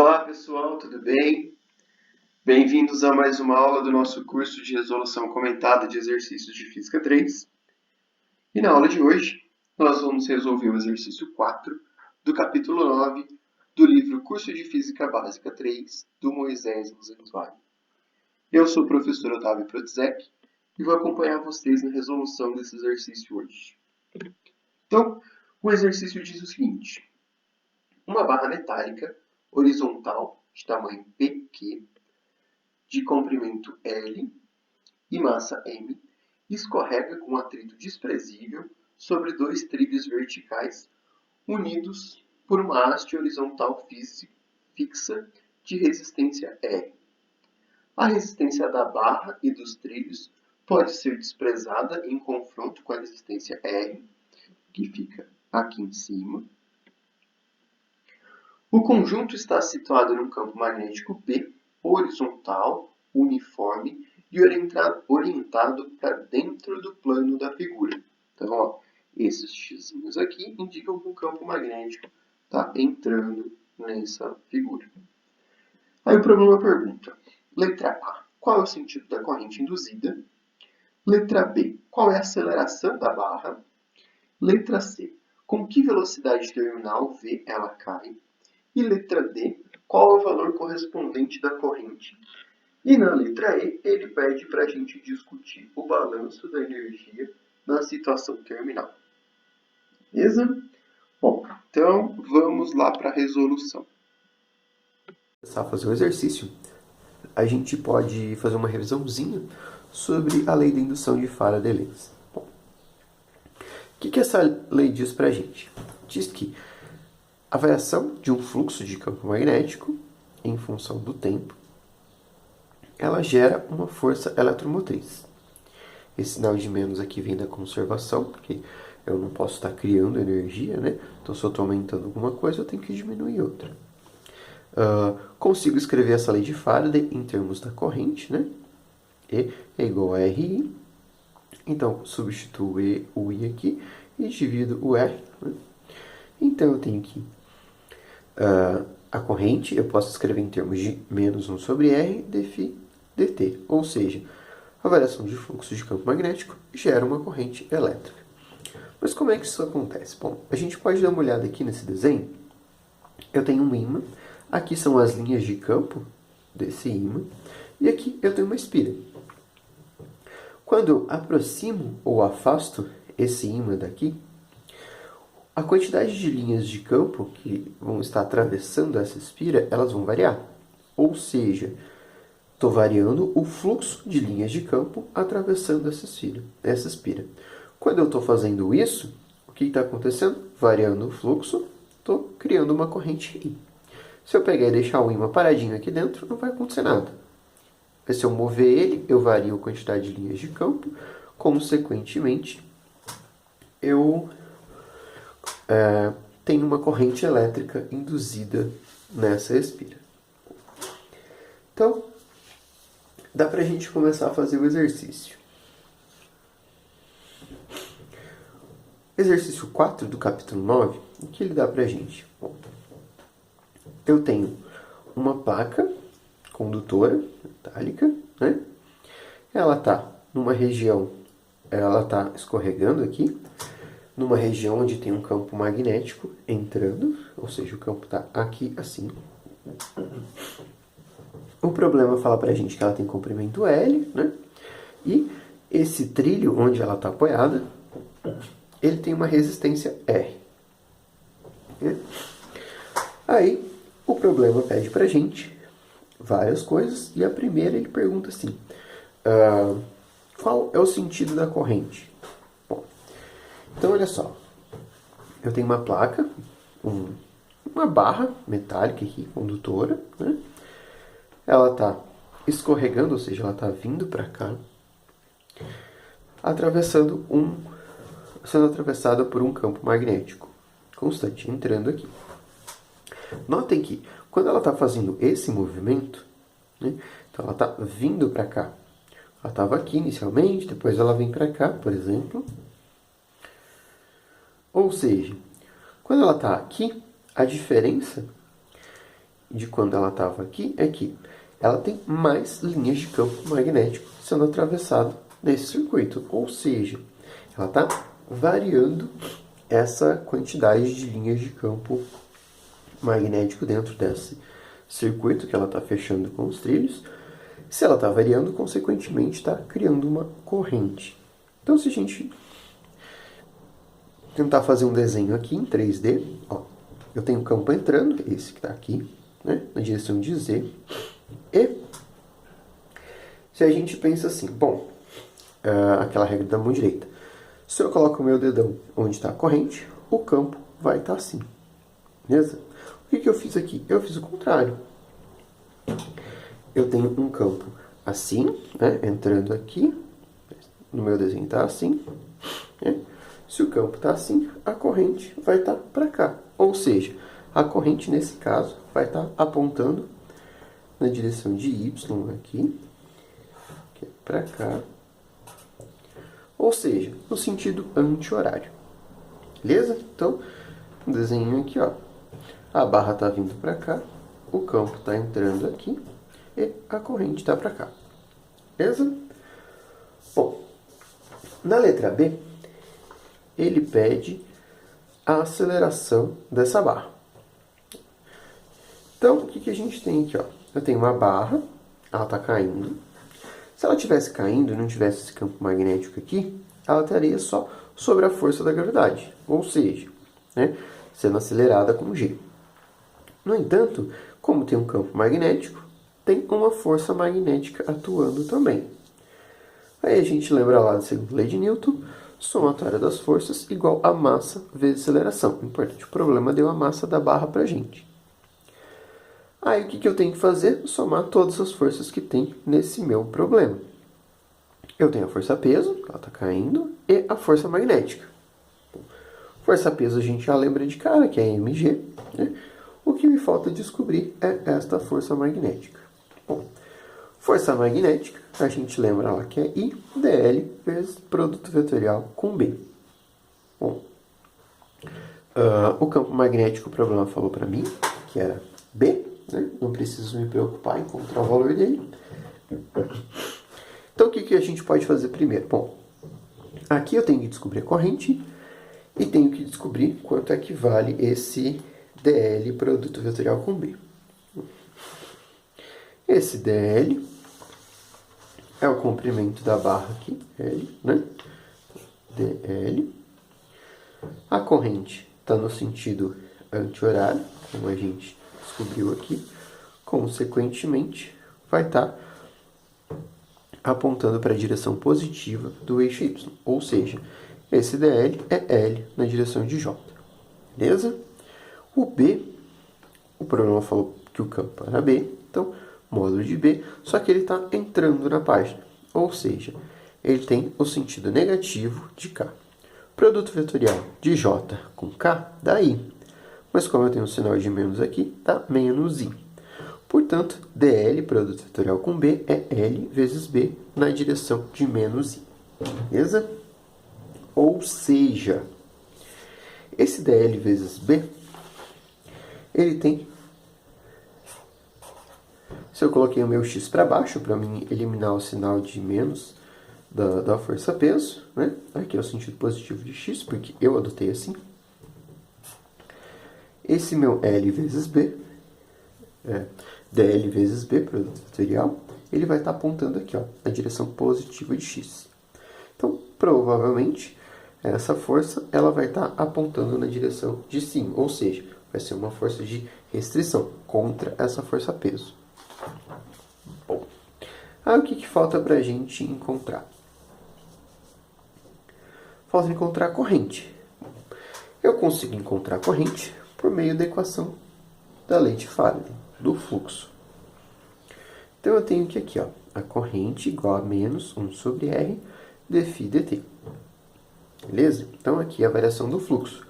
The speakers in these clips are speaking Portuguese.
Olá pessoal, tudo bem? Bem-vindos a mais uma aula do nosso curso de resolução comentada de exercícios de Física 3. E na aula de hoje, nós vamos resolver o exercício 4 do capítulo 9 do livro Curso de Física Básica 3, do Moisés Rosenzweig. Eu sou o professor Otávio Protzek e vou acompanhar vocês na resolução desse exercício hoje. Então, o exercício diz o seguinte: uma barra metálica horizontal de tamanho PQ, de comprimento L e massa M, escorrega com atrito desprezível sobre dois trilhos verticais unidos por uma haste horizontal fixa de resistência R. A resistência da barra e dos trilhos pode ser desprezada em confronto com a resistência R, que fica aqui em cima. O conjunto está situado num campo magnético P, horizontal, uniforme e orientado para dentro do plano da figura. Então, ó, esses xzinhos aqui indicam que o campo magnético está entrando nessa figura. Aí o problema pergunta: letra A, qual é o sentido da corrente induzida? Letra B, qual é a aceleração da barra? Letra C, com que velocidade terminal V ela cai? E letra D, qual é o valor correspondente da corrente? E na letra E, ele pede para a gente discutir o balanço da energia na situação terminal. Beleza? Bom, então vamos lá para a resolução. Começar a fazer o exercício, a gente pode fazer uma revisãozinha sobre a lei da indução de Faraday-Lenz. Bom, o que essa lei diz para a gente? Diz que a variação de um fluxo de campo magnético em função do tempo, ela gera uma força eletromotriz. Esse sinal de menos aqui vem da conservação, porque eu não posso estar criando energia, né? Então, se eu estou aumentando alguma coisa, eu tenho que diminuir outra. Consigo escrever essa lei de Faraday em termos da corrente, né? E é igual a RI. Então, substituo o I aqui e divido o R. Né? Então, eu tenho que a corrente eu posso escrever em termos de menos 1 sobre R dφ dt. Ou seja, a variação de fluxo de campo magnético gera uma corrente elétrica. Mas como é que isso acontece? Bom, a gente pode dar uma olhada aqui nesse desenho. Eu tenho um ímã. Aqui são as linhas de campo desse ímã. E aqui eu tenho uma espira. Quando eu aproximo ou afasto esse ímã daqui, a quantidade de linhas de campo que vão estar atravessando essa espira, elas vão variar. Ou seja, estou variando o fluxo de linhas de campo atravessando essa espira. Quando eu estou fazendo isso, o que está acontecendo? Variando o fluxo, estou criando uma corrente I. Se eu pegar e deixar o ímã paradinho aqui dentro, não vai acontecer nada. Mas se eu mover ele, eu vario a quantidade de linhas de campo. Consequentemente, eu tenho uma corrente elétrica induzida nessa espira. Então, dá para a gente começar a fazer o exercício. Exercício 4 do capítulo 9, o que ele dá para a gente? Bom, eu tenho uma placa condutora metálica, né? Ela está numa região, ela está escorregando aqui, numa região onde tem um campo magnético entrando, ou seja, o campo está aqui assim. O problema fala para a gente que ela tem comprimento L, né? E esse trilho onde ela está apoiada, ele tem uma resistência R. Aí, o problema pede para a gente várias coisas, e a primeira ele pergunta assim, qual é o sentido da corrente? Bom, então olha só, eu tenho uma placa, uma barra metálica aqui, condutora, né? Ela está escorregando, ou seja, ela está vindo para cá, sendo atravessada por um campo magnético constante, entrando aqui. Notem que quando ela está fazendo esse movimento, né, então ela está vindo para cá. Ela estava aqui inicialmente, depois ela vem para cá, por exemplo. Ou seja, quando ela está aqui, a diferença de quando ela estava aqui é que ela tem mais linhas de campo magnético sendo atravessado nesse circuito. Ou seja, ela está variando essa quantidade de linhas de campo magnético dentro desse circuito que ela está fechando com os trilhos. Se ela está variando, consequentemente está criando uma corrente. Então, se a gente tentar fazer um desenho aqui em 3D, ó, eu tenho um campo entrando, esse que está aqui, né, na direção de Z. E se a gente pensa assim, bom, aquela regra da mão direita. Se eu coloco o meu dedão onde está a corrente, o campo vai estar assim. Beleza? O que eu fiz aqui? Eu fiz o contrário. Eu tenho um campo assim, né, entrando aqui. No meu desenho está assim. Né? Se o campo está assim, a corrente vai estar para cá. Ou seja, a corrente, nesse caso, vai estar apontando na direção de Y aqui, que é para cá. Ou seja, no sentido anti-horário. Beleza? Então, um desenho aqui, ó. A barra está vindo para cá, o campo está entrando aqui e a corrente está para cá. Beleza? Bom, na letra B, ele pede a aceleração dessa barra. Então, o que a gente tem aqui? Ó? Eu tenho uma barra, ela está caindo. Se ela estivesse caindo e não tivesse esse campo magnético aqui, ela estaria só sobre a força da gravidade, ou seja, né, sendo acelerada com G. No entanto, como tem um campo magnético, tem uma força magnética atuando também. Aí a gente lembra lá da segunda lei de Newton, somatória das forças igual a massa vezes aceleração. Importante, o problema deu a massa da barra para a gente. Aí o que eu tenho que fazer? Somar todas as forças que tem nesse meu problema. Eu tenho a força-peso, ela está caindo, e a força magnética. Força-peso a gente já lembra de cara, que é mg. Né? O que me falta descobrir é esta força magnética. Bom, força magnética, a gente lembra lá que é I dl vezes produto vetorial com B. Bom, o campo magnético, o problema falou para mim, que era B. Né? Não preciso me preocupar em encontrar o valor dele. Então, o que a gente pode fazer primeiro? Bom, aqui eu tenho que descobrir a corrente e tenho que descobrir quanto é que vale esse dl produto vetorial com B. Esse dl é o comprimento da barra aqui, L, né? dl. A corrente está no sentido anti-horário, como a gente descobriu aqui. Consequentemente, vai estar apontando para a direção positiva do eixo Y. Ou seja, esse dl é L na direção de J. Beleza? O B, o problema falou que o campo era B, então módulo de B, só que ele está entrando na página. Ou seja, ele tem o sentido negativo de K. Produto vetorial de J com K dá I. Mas como eu tenho um sinal de menos aqui, dá menos I. Portanto, dl, produto vetorial com B, é L vezes B na direção de menos I. Beleza? Ou seja, esse dl vezes B, ele tem... Se eu coloquei o meu x para baixo, para mim eliminar o sinal de menos da força-peso, né? Aqui é o sentido positivo de x, porque eu adotei assim. Esse meu L vezes B, dl vezes B, produto vetorial, ele vai estar apontando aqui, ó, na direção positiva de x. Então, provavelmente, essa força ela vai estar apontando na direção de sim, ou seja, vai ser uma força de restrição contra essa força-peso. Bom, aí o que falta para a gente encontrar? Falta encontrar a corrente. Eu consigo encontrar a corrente por meio da equação da lei de Faraday, do fluxo. Então, eu tenho que aqui, ó, a corrente igual a menos 1 sobre R dφ dt. Beleza? Então, aqui é a variação do fluxo.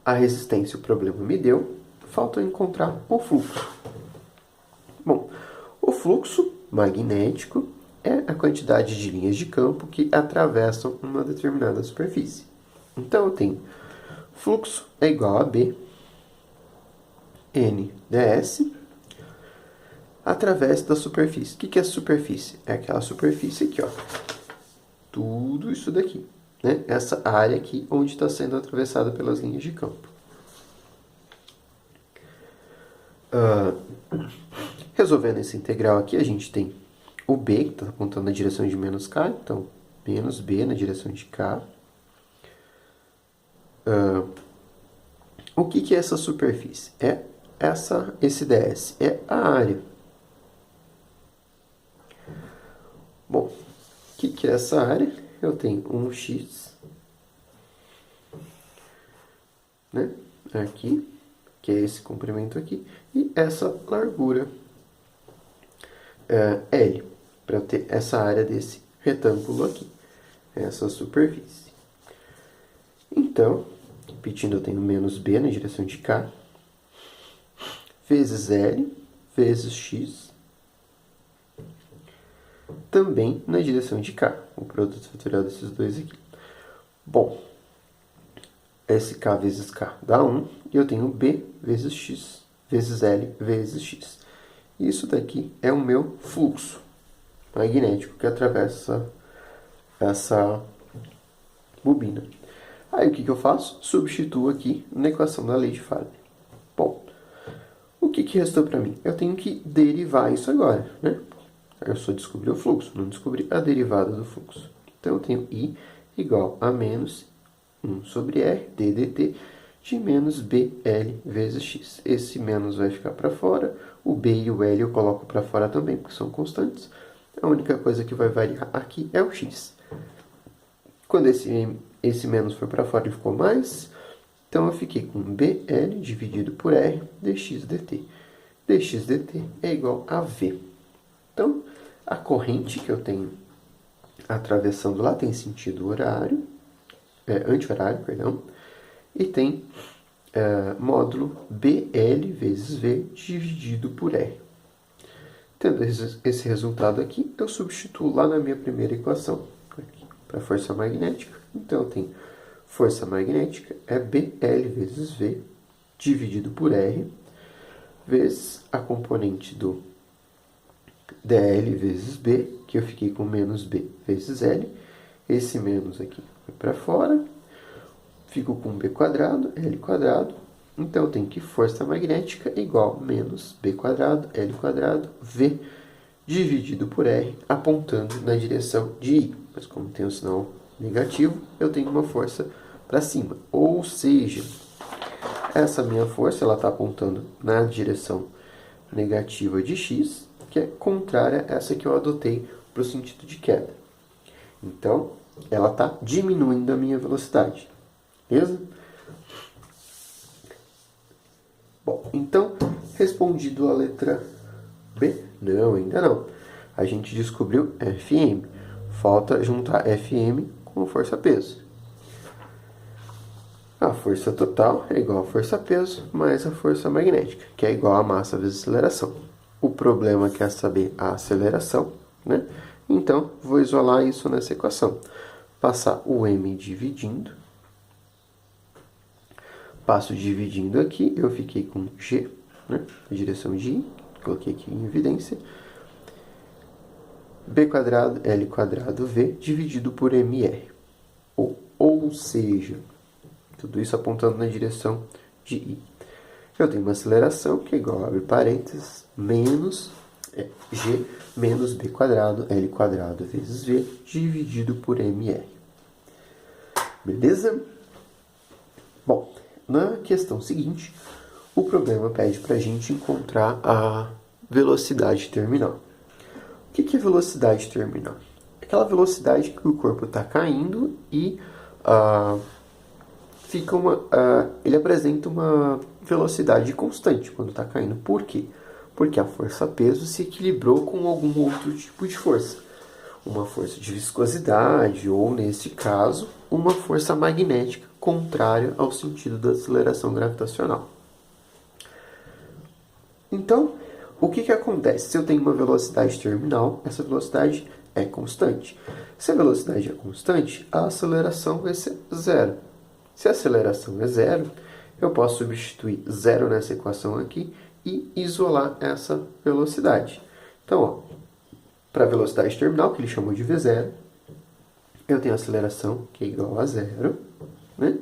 A resistência o problema me deu, falta encontrar o fluxo. Bom, o fluxo magnético é a quantidade de linhas de campo que atravessam uma determinada superfície. Então, eu tenho fluxo é igual a B N ds através da superfície. O que é superfície? É aquela superfície aqui, ó. Tudo isso daqui, né? Essa área aqui onde está sendo atravessada pelas linhas de campo. Resolvendo esse integral aqui, a gente tem o B, que está apontando na direção de menos K, então menos B na direção de K. O que é essa superfície? É esse ds, é a área. Bom, o que é essa área? Eu tenho um x, né, aqui, que é esse comprimento aqui, e essa largura L, para eu ter essa área desse retângulo aqui, essa superfície. Então, repetindo, eu tenho menos B na direção de K, vezes L, vezes X, também na direção de K, o produto fatorial desses dois aqui. Bom, esse K vezes K dá 1, e eu tenho B vezes X, vezes L, vezes X. Isso daqui é o meu fluxo magnético que atravessa essa bobina. Aí o que eu faço? Substituo aqui na equação da lei de Faraday. Bom, o que restou para mim? Eu tenho que derivar isso agora, né? Eu só descobri o fluxo, não descobri a derivada do fluxo. Então eu tenho I igual a menos 1 sobre R ddt de menos BL vezes X. Esse menos vai ficar para fora, o B e o L eu coloco para fora também, porque são constantes. A única coisa que vai variar aqui é o X. Quando esse menos foi para fora e ficou mais, então eu fiquei com BL dividido por R dx dt. dx dt é igual a V. Então, a corrente que eu tenho atravessando lá tem sentido horário, anti-horário, perdão, e tem módulo BL vezes V dividido por R. Tendo esse resultado aqui, eu substituo lá na minha primeira equação, para força magnética. Então, eu tenho força magnética é BL vezes V dividido por R, vezes a componente do dl vezes B, que eu fiquei com menos B vezes L. Esse menos aqui vai para fora. Fico com B quadrado, L quadrado. Então, eu tenho que força magnética igual menos B quadrado, L quadrado, V dividido por R, apontando na direção de I. Mas como tem o sinal negativo, eu tenho uma força para cima. Ou seja, essa minha força está apontando na direção negativa de X, que é contrária a essa que eu adotei para o sentido de queda. Então, ela está diminuindo a minha velocidade. Beleza? Bom, então, respondido a letra B? Não, ainda não. A gente descobriu Fm. Falta juntar Fm com força-peso. A força total é igual a força-peso mais a força magnética, que é igual a massa vezes aceleração. O problema é saber a aceleração, né? Então, vou isolar isso nessa equação. Passar o m dividindo. Passo dividindo aqui, eu fiquei com g, né? A direção de I, coloquei aqui em evidência. B quadrado, L quadrado, V, dividido por mr. Ou seja, tudo isso apontando na direção de I. Eu tenho uma aceleração que é igual, abre parênteses, menos g menos B quadrado, L quadrado vezes V, dividido por mr. Beleza? Bom, na questão seguinte, o problema pede para a gente encontrar a velocidade terminal. O que é velocidade terminal? Aquela velocidade que o corpo está caindo e ele apresenta uma velocidade constante quando está caindo. Por quê? Porque a força-peso se equilibrou com algum outro tipo de força. Uma força de viscosidade ou, nesse caso, uma força magnética contrária ao sentido da aceleração gravitacional. Então, o que acontece? Se eu tenho uma velocidade terminal, essa velocidade é constante. Se a velocidade é constante, a aceleração vai ser zero. Se a aceleração é zero, eu posso substituir zero nessa equação aqui e isolar essa velocidade. Então, para a velocidade terminal, que ele chamou de V0, eu tenho a aceleração que é igual a zero, né?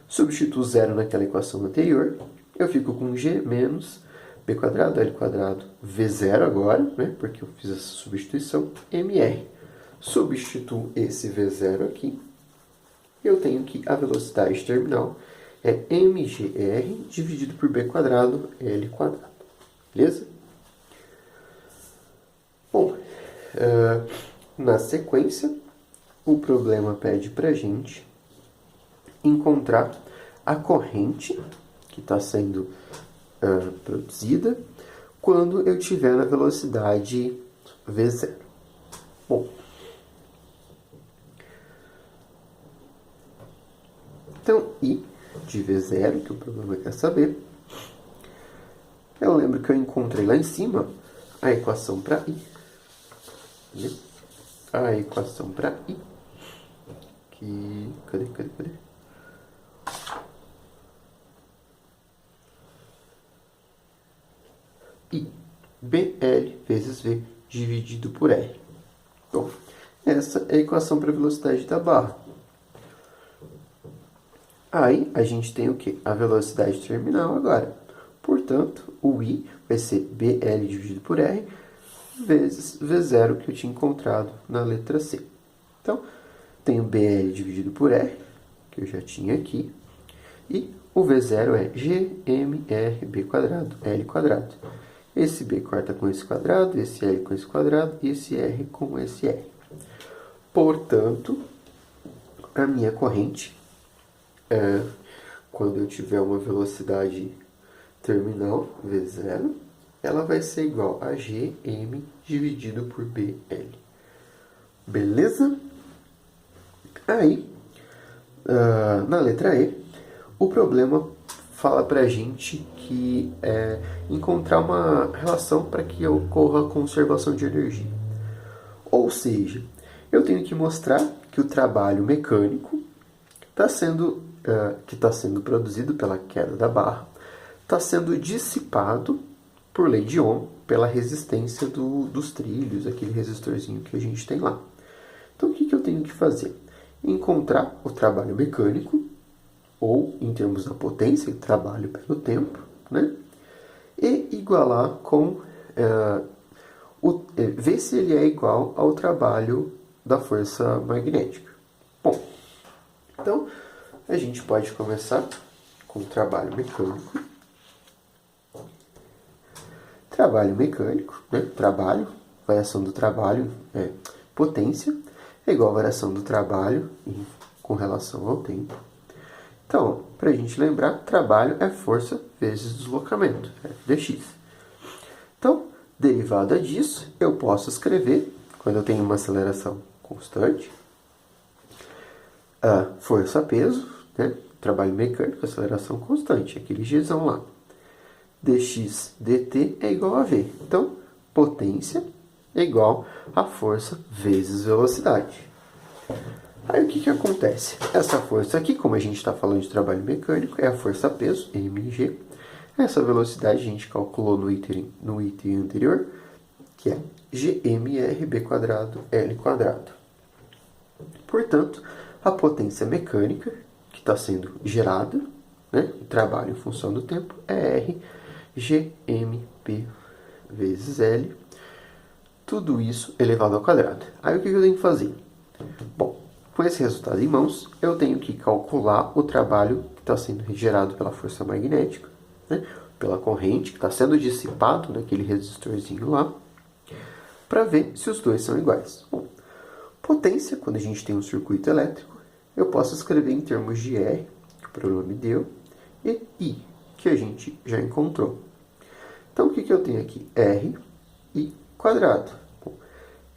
Substituo zero naquela equação anterior, eu fico com g menos b quadrado, l quadrado, v0 agora, né? Porque eu fiz essa substituição, mr. Substituo esse v0 aqui, eu tenho que a velocidade terminal é mgr dividido por b quadrado, l quadrado. Beleza? Bom, na sequência, o problema pede para a gente encontrar a corrente que está sendo produzida quando eu estiver na velocidade v0. Bom, então, I de v0, que o problema quer saber, eu lembro que eu encontrei lá em cima a equação para I. A equação para I. Cadê? I, BL vezes V dividido por R. Bom, essa é a equação para a velocidade da barra. Aí, a gente tem o quê? A velocidade terminal agora. Portanto, o I vai ser BL dividido por R vezes V0 que eu tinha encontrado na letra C. Então, tenho BL dividido por R, que eu já tinha aqui. E o V0 é GMRB quadrado, L quadrado. Esse B corta com esse quadrado, esse L com esse quadrado e esse R com esse R. Portanto, a minha corrente, quando eu tiver uma velocidade terminal, V0, ela vai ser igual a GM dividido por BL. Beleza? Aí, na letra E, o problema fala para a gente que encontrar uma relação para que ocorra a conservação de energia. Ou seja, eu tenho que mostrar que o trabalho mecânico que está sendo produzido pela queda da barra está sendo dissipado por lei de Ohm, pela resistência dos trilhos, aquele resistorzinho que a gente tem lá. Então, o que eu tenho que fazer? Encontrar o trabalho mecânico, ou em termos da potência, o trabalho pelo tempo, né? E igualar com... ver se ele é igual ao trabalho da força magnética. Bom, então, a gente pode começar com o trabalho mecânico. Trabalho mecânico, né? Trabalho, variação do trabalho, potência, é igual a variação do trabalho com relação ao tempo. Então, para a gente lembrar, trabalho é força vezes deslocamento, F dx. Então, derivada disso, eu posso escrever, quando eu tenho uma aceleração constante, a força-peso, né? Trabalho mecânico, aceleração constante, aquele gzão lá. dx dt é igual a v. Então, potência é igual a força vezes velocidade. Aí o que acontece? Essa força aqui, como a gente está falando de trabalho mecânico, é a força-peso, mg. Essa velocidade a gente calculou no item anterior, que é gmrb quadrado, L quadrado. Portanto, a potência mecânica que está sendo gerada, né, o trabalho em função do tempo, é R gmp vezes L, tudo isso elevado ao quadrado. Aí o que eu tenho que fazer? Bom, com esse resultado em mãos, eu tenho que calcular o trabalho que está sendo gerado pela força magnética, né, pela corrente que está sendo dissipado naquele resistorzinho lá, para ver se os dois são iguais. Bom, potência, quando a gente tem um circuito elétrico, eu posso escrever em termos de R, que o problema me deu, e I, que a gente já encontrou. Então, o que eu tenho aqui? R, I quadrado. Bom,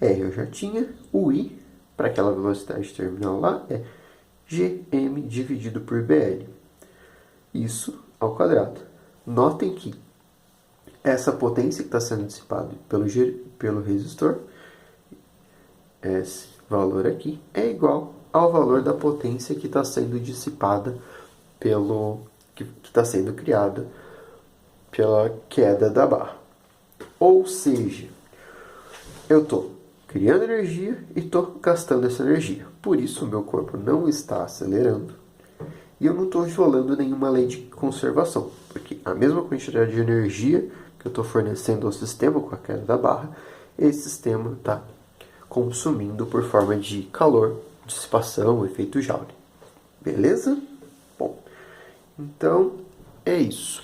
R eu já tinha, o I, para aquela velocidade terminal lá, é Gm dividido por BL. Isso ao quadrado. Notem que essa potência que está sendo dissipada pelo resistor, esse valor aqui, é igual ao valor da potência que está sendo dissipada pelo que está sendo criada pela queda da barra. Ou seja, eu estou criando energia e estou gastando essa energia. Por isso, o meu corpo não está acelerando e eu não estou violando nenhuma lei de conservação, porque a mesma quantidade de energia que eu estou fornecendo ao sistema com a queda da barra, esse sistema está consumindo por forma de calor, dissipação, efeito Joule. Beleza? Bom, então é isso.